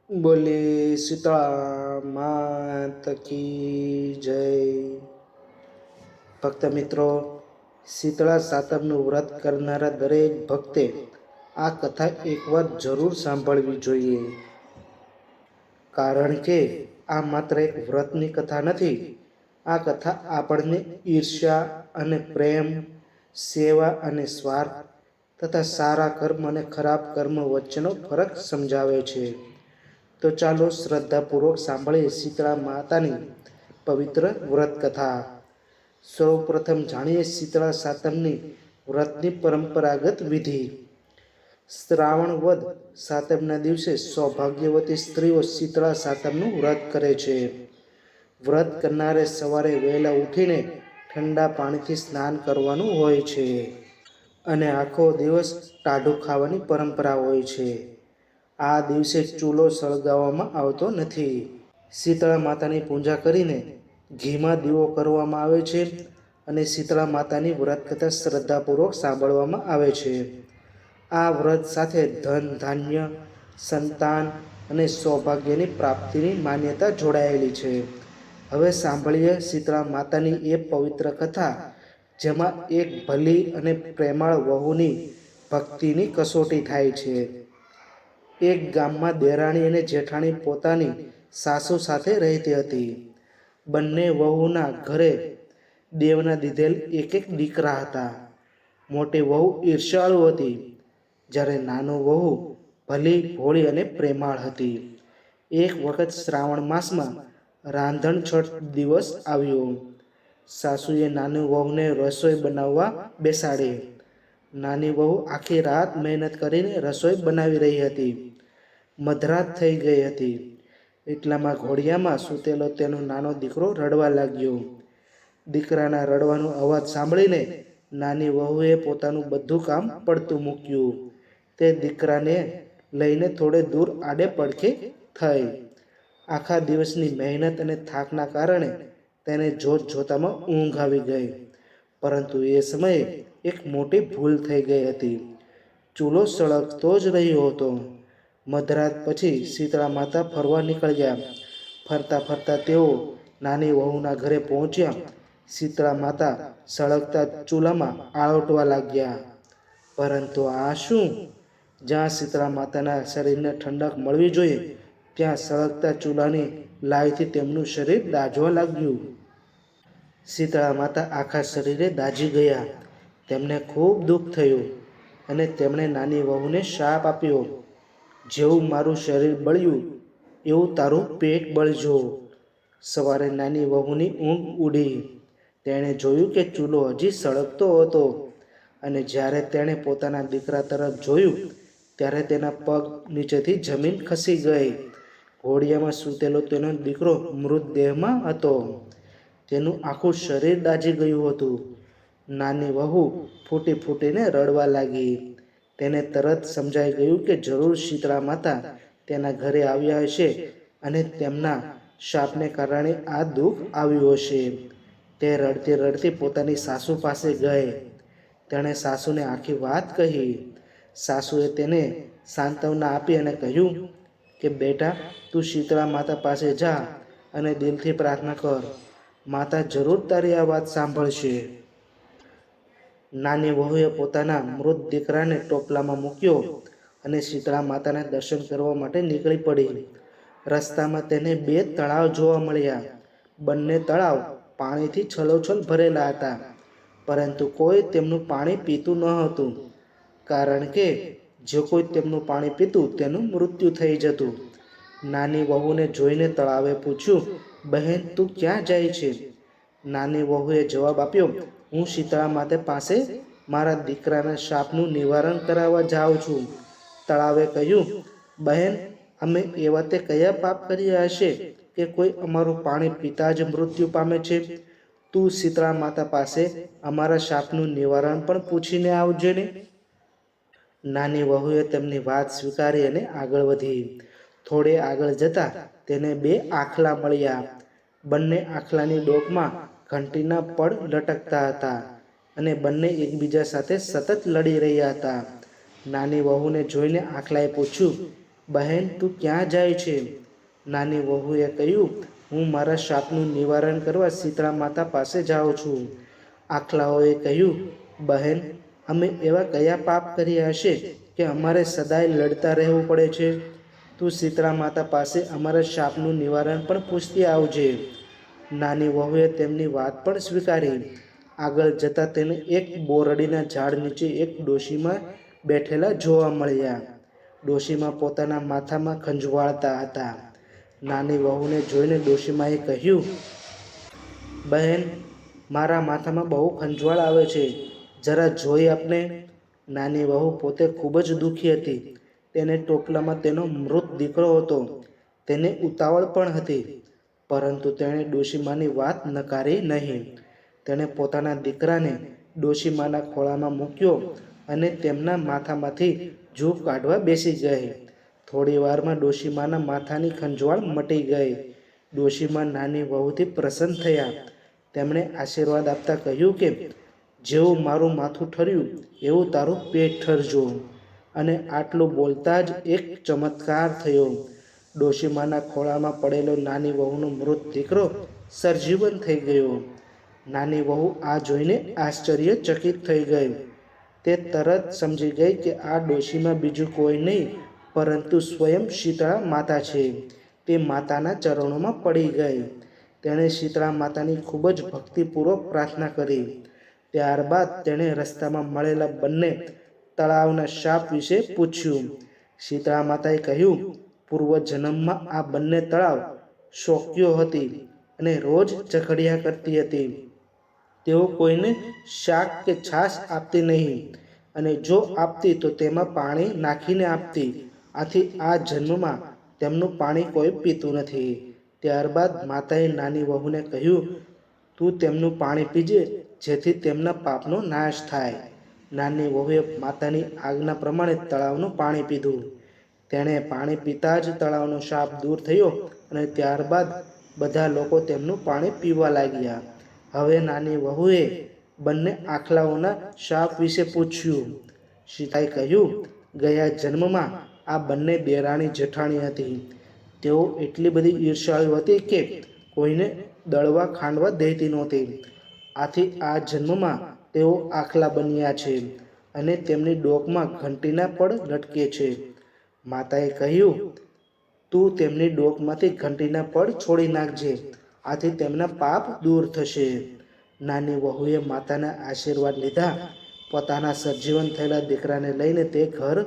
બોલે સીતળા માત કી જય। ભક્ત મિત્રો, શીતળા સાતમનું વ્રત કરનારા દરેક ભક્તે આ કથા એકવાર જરૂર સાંભળવી જોઈએ, કારણ કે આ માત્ર એક વ્રતની કથા નથી। આ કથા આપણને ઈર્ષ્યા અને પ્રેમ, સેવા અને સ્વાર્થ તથા સારા કર્મ અને ખરાબ કર્મ વચ્ચેનો ફરક સમજાવે છે। તો ચાલો શ્રદ્ધાપૂર્વક સાંભળીએ શીતળા માતાની પવિત્ર વ્રત કથા। સૌપ્રથમ જાણીએ શીતળા સાતમની વ્રતની પરંપરાગત વિધિ। શ્રાવણ વદ સાતમના દિવસે સૌભાગ્યવતી સ્ત્રીઓ શીતળા સાતમનું વ્રત કરે છે। વ્રત કરનારે સવારે વહેલા ઉઠીને ઠંડા પાણીથી સ્નાન કરવાનું હોય છે અને આખો દિવસ ટાઢું ખાવાની પરંપરા હોય છે। આ દિવસે ચૂલો સળગાવવામાં આવતો નથી। શીતળા માતાની પૂજા કરીને ઘીમાં દીવો કરવામાં આવે છે અને શીતળા માતાની વ્રત કથા શ્રદ્ધાપૂર્વક સાંભળવામાં આવે છે। આ વ્રત સાથે ધન ધાન્ય, સંતાન અને સૌભાગ્યની પ્રાપ્તિની માન્યતા જોડાયેલી છે। હવે સાંભળીએ શીતળા માતાની એ પવિત્ર કથા, જેમાં એક ભલી અને પ્રેમાળ વહુની ભક્તિની કસોટી થાય છે। એક ગામમાં દેરાણી અને જેઠાણી પોતાની સાસુ સાથે રહેતી હતી। બંને વહુના ઘરે દેવના દીધેલ એક એક દીકરા હતા। મોટી વહુ ઈર્ષ્યાળુ હતી, જ્યારે નાનું વહુ ભલી, ભોળી અને પ્રેમાળ હતી। એક વખત શ્રાવણ માસમાં રાંધણછઠ દિવસ આવ્યો। સાસુએ નાની વહુને રસોઈ બનાવવા બેસાડી। નાની વહુ આખી રાત મહેનત કરીને રસોઈ બનાવી રહી હતી। મધરાત થઈ ગઈ હતી। એટલામાં ઘોડિયામાં સૂતેલો તેનો નાનો દીકરો રડવા લાગ્યો। દીકરાના રડવાનો અવાજ સાંભળીને નાની વહુએ પોતાનું બધું કામ પડતું મૂક્યું। તે દીકરાને લઈને થોડે દૂર આડે પડખે થઈ। આખા દિવસની મહેનત અને થાકના કારણે તેને જોત જોતામાં ઊંઘ આવી ગઈ, પરંતુ એ સમયે એક મોટી ભૂલ થઈ ગઈ હતી। ચૂલો સળગતો જ રહ્યો હતો। મધરાત પછી શીતળા માતા ફરવા નીકળ્યા। ફરતા ફરતા તેઓ નાની વહુના ઘરે પહોંચ્યા। શીતળા માતા સળગતા ચૂલામાં આળોટવા લાગ્યા, પરંતુ આ શું? જ્યાં શીતળા માતાના શરીરને ઠંડક મળવી જોઈએ, ત્યાં સળગતા ચૂલાની લાઈથી તેમનું શરીર દાઝવા લાગ્યું। શીતળા માતા આખા શરીરે દાઝી ગયા। તેમને ખૂબ દુઃખ થયું અને તેમણે નાની વહુને શાપ આપ્યો, જેવું મારું શરીર બળ્યું, એવું તારું પેટ બળજો। સવારે નાની વહુની ઊંઘ ઉડી। તેણે જોયું કે ચૂલો હજી સળગતો હતો, અને જ્યારે તેણે પોતાના દીકરા તરફ જોયું, ત્યારે તેના પગ નીચેથી જમીન ખસી ગઈ। ઘોડિયામાં સૂતેલો તેનો દીકરો મૃતદેહમાં હતો। તેનું આખું શરીર દાઝી ગયું હતું। નાની વહુ ફૂટી ફૂટીને રડવા લાગી। તેને તરત સમજાઈ ગયું કે જરૂર શીતળા માતા તેના ઘરે આવ્યા હશે અને તેમના શાપને કારણે આ દુઃખ આવ્યું હશે। તે રડતી રડતી પોતાની સાસુ પાસે ગઈ। તેણે સાસુને આખી વાત કહી। સાસુએ તેને સાંત્વના આપી અને કહ્યું કે બેટા, તું શીતળા માતા પાસે જા અને દિલથી પ્રાર્થના કર। માતા જરૂર તારી આ વાત સાંભળશે। નાની વહુએ પોતાના મૃત દીકરાને ટોપલામાં મૂક્યો અને શીતળા માતાના દર્શન કરવા માટે નીકળી પડી। રસ્તામાં તેને બે તળાવ જોવા મળ્યા। બંને તળાવ પાણીથી છલોછલ ભરેલા હતા, પરંતુ કોઈ તેમનું પાણી પીતું ન હતું, કારણ કે જે કોઈ તેમનું પાણી પીતું તેનું મૃત્યુ થઈ જતું। નાની વહુને જોઈને તળાવે પૂછ્યું, બહેન, તું ક્યાં જાય છે? નાની વહુએ જવાબ આપ્યો, હું શીતળા માતા પાસે મારા દીકરાના શાપનું નિવારણ કરાવવા જાઉં છું। તળાવે કહ્યું, બહેન, અમે એવા તે કયા પાપ કર્યા હશે કે કોઈ અમારું પાણી પીતા જ મૃત્યુ પામે છે? તું શીતળા માતા પાસે અમારા શાપનું નિવારણ પણ પૂછીને આવજે ને। નાની વહુએ તેમની વાત સ્વીકારી અને આગળ વધી। થોડે આગળ જતા તેને બે આખલા મળ્યા। બંને આખલાની ડોકમાં ઘંટીના પડ લટકતા હતા અને બંને એકબીજા સાથે સતત લડી રહ્યા હતા। નાની વહુને જોઈને આખલાએ પૂછ્યું બહેન, તું ક્યાં જાય છે? નાની વહુએ કહ્યું, હું મારા શાપનું નિવારણ કરવા શીતળા માતા પાસે જાઉં છું. આખલાઓએ કહ્યું, બહેન, અમે એવા કયા પાપ કર્યા હશે કે અમારે સદાય લડતા રહેવું પડે છે? તું શીતળા માતા પાસે અમારા શાપનું નિવારણ પણ પૂછતી આવજે. નાની વહુએ તેમની વાત પણ સ્વીકારી. આગળ જતાં તેને એક બોરડીના ઝાડ નીચે એક ડોશીમાં બેઠેલા જોવા મળ્યા. ડોશીમાં પોતાના માથામાં ખંજવાળતા હતા. નાની વહુને જોઈને ડોશીમાએ કહ્યું, બહેન, મારા માથામાં બહુ ખંજવાળ આવે છે, જરા જોઈ આપને. નાની વહુ પોતે ખૂબ જ દુઃખી હતી. તેને ટોપલામાં તેનો મૃત દીકરો હતો. તેને ઉતાવળ પણ હતી, પરંતુ તેણે ડોશીમાની વાત નકારી નહીં. તેણે પોતાના દીકરાને ડોશીમાના ખોળામાં મૂક્યો અને તેમના માથામાંથી જૂ કાઢવા બેસી ગઈ. થોડી વારમાં ડોશીમાના માથાની ખંજવાળ મટી ગઈ. ડોશીમા નાની વહુથી પ્રસન્ન થયા. તેમણે આશીર્વાદ આપતા કહ્યું કે જેવું મારું માથું ઠર્યું એવું તારું પેટ ઠરજો. અને આટલું બોલતા જ એક ચમત્કાર થયો. ડોશીમાના ખોળામાં પડેલો નાની વહુનો મૃત દીકરો સજીવન થઈ ગયો. નાની વહુ આ જોઈને આશ્ચર્યચકિત થઈ ગઈ. તે તરત સમજી ગઈ કે આ ડોશીમાં બીજું કોઈ નહીં પરંતુ સ્વયં શીતળા માતા છે. તે માતાના ચરણોમાં પડી ગઈ. તેણે શીતળા માતાની ખૂબ જ ભક્તિપૂર્વક પ્રાર્થના કરી. ત્યારબાદ તેણે રસ્તામાં મળેલા બંને તળાવના શાપ વિશે પૂછ્યું. શીતળા માતાએ કહ્યું, પૂર્વજન્મમાં આ બંને તળાવ શોક્યો હતી અને રોજ ઝઘડ્યા કરતી હતી. તેઓ કોઈને શાક કે છાશ આપતી નહીં, અને જો આપતી તો તેમાં પાણી નાખીને આપતી. આથી આ જન્મમાં તેમનું પાણી કોઈ પીતું નથી. ત્યારબાદ માતાએ નાની વહુને કહ્યું, તું તેમનું પાણી પીજે, જેથી તેમના પાપનો નાશ થાય. નાની વહુએ માતાની આજ્ઞા પ્રમાણે તળાવનું પાણી પીધું. તેણે પાણી પીતા જ તળાવનો શાપ દૂર થયો અને ત્યારબાદ બધા લોકો તેમનું પાણી પીવા લાગ્યા. હવે નાની વહુએ બંને આખલાઓના શાપ વિશે પૂછ્યું. સીતાએ કહ્યું, ગયા જન્મમાં આ બંને દેરાણી જેઠાણી હતી. તેઓ એટલી બધી ઈર્ષાળુ હતી કે કોઈને દળવા ખાંડવા દેતી નહોતી. આથી આ જન્મમાં તેઓ આખલા બન્યા છે અને તેમની ડોકમાં ઘંટીના પડ લટકે છે. માતાએ કહ્યું, તું તેમની ડોકમાંથી ઘંટીના પડ છોડી નાખજે, આથી તેમના પાપ દૂર થશે. નાની વહુએ માતાના આશીર્વાદ લીધા. પોતાના સજીવન થયેલા દીકરાને લઈને તે ઘર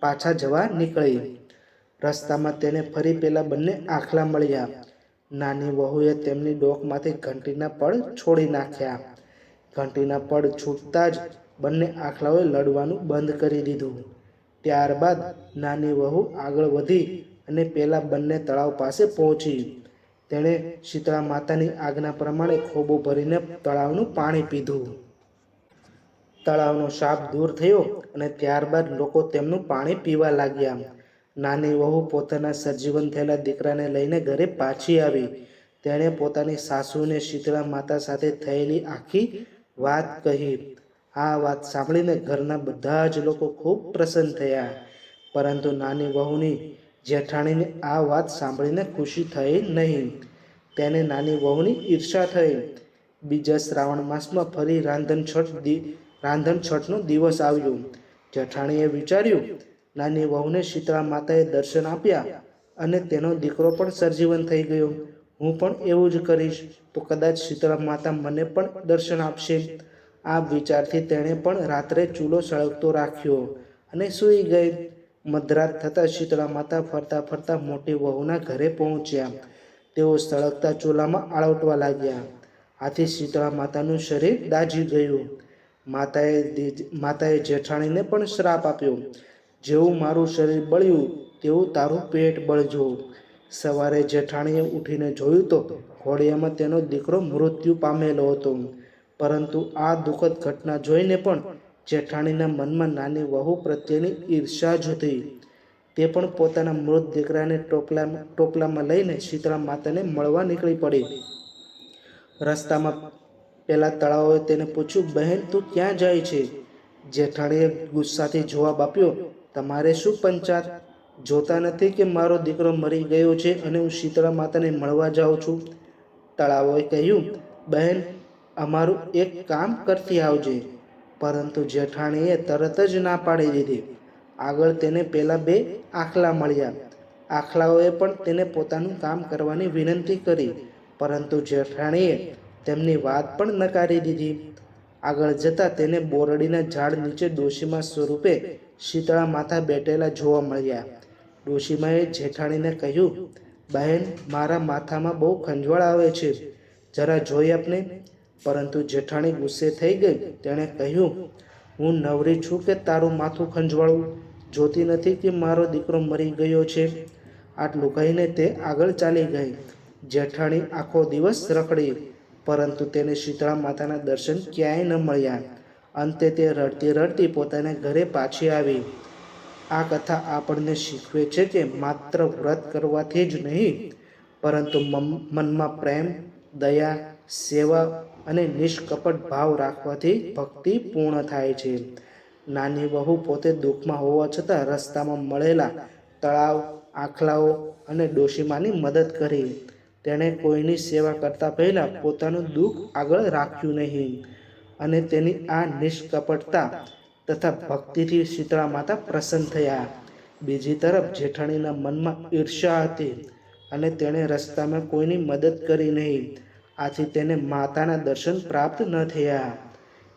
પાછા જવા નીકળી. રસ્તામાં તેને ફરી પેલા બંને આખલા મળ્યા. નાની વહુએ તેમની ડોકમાંથી ઘંટીના પડ છોડી નાખ્યા. ઘંટીના પડ છૂટતા જ બંને આખલાઓએ લડવાનું બંધ કરી દીધું. ત્યારબાદ નાની વહુ આગળ વધી અને પેલા બંને તળાવ પાસે પહોંચી. તેણે શીતળા માતાની આજ્ઞા પ્રમાણે ખોબો ભરીને તળાવનું પાણી પીધું. તળાવનો શાપ દૂર થયો અને ત્યારબાદ લોકો તેમનું પાણી પીવા લાગ્યા. નાની વહુ પોતાના સજીવન થયેલા દીકરાને લઈને ઘરે પાછી આવી. તેણે પોતાની સાસુને શીતળા માતા સાથે થયેલી આખી વાત કહી. આ વાત સાંભળીને ઘરના બધા જ લોકો ખૂબ પ્રસન્ન થયા. પરંતુ નાની વહુની જેઠાણીને આ વાત સાંભળીને ખુશી થઈ નહીં. તેને નાની વહુની ઈર્ષા થઈ. બીજા શ્રાવણ માસમાં ફરી રાંધણછઠનો દિવસ આવ્યો. જેઠાણીએ વિચાર્યું, નાની વહુને શીતળા માતાએ દર્શન આપ્યા અને તેનો દીકરો પણ સજીવન થઈ ગયો. હું પણ એવું જ કરીશ તો કદાચ શીતળા માતા મને પણ દર્શન આપશે. આ વિચારથી તેણે પણ રાત્રે ચૂલો સળગતો રાખ્યો અને સૂઈ ગઈ. મધરાત થતાં શીતળા માતા ફરતા ફરતા મોટી વહુના ઘરે પહોંચ્યા. તેઓ સળગતા ચૂલામાં આળોટવા લાગ્યા. આથી શીતળા માતાનું શરીર દાઝી ગયું. માતાએ જેઠાણીને પણ શ્રાપ આપ્યો, જેવું મારું શરીર બળ્યું તેવું તારું પેટ બળજો. સવારે જેઠાણીએ ઉઠીને જોયું તો ઘોડિયામાં તેનો દીકરો મૃત્યુ પામેલો હતો. પરંતુ આ દુઃખદ ઘટના જોઈને પણ જેઠાણીના મનમાં નાની વહુ પ્રત્યેની ઈર્ષા જ હતી. તે પણ પોતાના મૃત દીકરાને ટોપલામાં લઈને શીતળા માતાને મળવા નીકળી પડી. રસ્તામાં પેલા તળાવોએ તેને પૂછ્યું, બહેન, તું ક્યાં જાય છે? જેઠાણીએ ગુસ્સાથી જવાબ આપ્યો, તમારે શું પંચાત? જોતા નથી કે મારો દીકરો મરી ગયો છે અને હું શીતળા માતાને મળવા જાઉં છું? તળાવોએ કહ્યું, બહેન, અમારું એક કામ કરતી આવજે. પરંતુ જેઠાણીએ તરત જ ના પાડી દીધી. આગળ તેને પેલા 2 આખલા મળ્યા. આખલાઓએ પણ તેને પોતાનું કામ કરવાની વિનંતી કરી, પરંતુ જેઠાણીએ તેમની વાત પણ નકારી દીધી. આગળ જતાં તેને બોરડીના ઝાડ નીચે ડોશીમા સ્વરૂપે શીતળા માતા બેઠેલા જોવા મળ્યા. ડોશીમાએ જેઠાણીને કહ્યું, બહેન, મારા માથામાં બહુ ખંજવાળ આવે છે, જરા જોઈ આપને. પરંતુ જેઠાણી ગુસ્સે થઈ ગઈ. તેણે કહ્યું, હું નવરી છું કે તારું માથું ખંજવાળું? જોતી નથી કે મારો દીકરો મરી ગયો છે? આટલું કહીને તે આગળ ચાલી ગઈ. જેઠાણી આખો દિવસ રખડી, પરંતુ તેને શીતળા માતાના દર્શન ક્યાંય ન મળ્યા. અંતે તે રડતી રડતી પોતાના ઘરે પાછી આવી. આ કથા આપણને શીખવે છે કે માત્ર વ્રત કરવાથી જ નહીં, પરંતુ મનમાં પ્રેમ, દયા, સેવા અને નિષ્કપટ ભાવ રાખવાથી ભક્તિ પૂર્ણ થાય છે. નાની વહુ પોતે દુઃખમાં હોવા છતાં રસ્તામાં મળેલા તળાવ, આખલાઓ અને ડોશીમાની મદદ કરી. તેણે કોઈની સેવા કરતા પહેલાં પોતાનું દુઃખ આગળ રાખ્યું નહીં, અને તેની આ નિષ્કપટતા તથા ભક્તિથી શીતળા માતા પ્રસન્ન થયા. બીજી તરફ જેઠાણીના મનમાં ઈર્ષ્યા હતી અને તેણે રસ્તામાં કોઈની મદદ કરી નહીં. આથી તેને માતાના દર્શન પ્રાપ્ત ન થયા.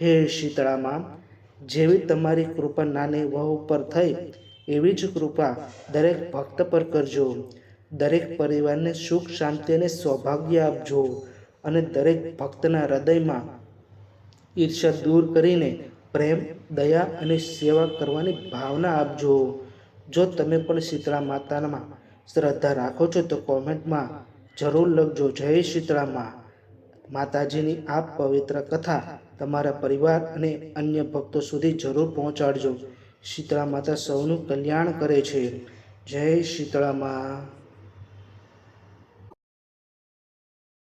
હે શીતળામાં, જેવી તમારી કૃપા નાની વહુ પર થઈ, એવી જ કૃપા દરેક ભક્ત પર કરજો. દરેક પરિવારને સુખ, શાંતિ અને સૌભાગ્ય આપજો, અને દરેક ભક્તના હૃદયમાં ઈર્ષ્યા દૂર કરીને પ્રેમ, દયા અને સેવા કરવાની ભાવના આપજો. જો તમે પણ શીતળા માતામાં શ્રદ્ધા રાખો છો તો કોમેન્ટમાં જરૂર લખજો, જય શીતળામાં. માતાજીની આ પવિત્ર કથા તમારા પરિવાર અને અન્ય ભક્તો સુધી જરૂર પહોંચાડજો. શીતળા માતા સૌનું કલ્યાણ કરે છે. જય શીતળામાં.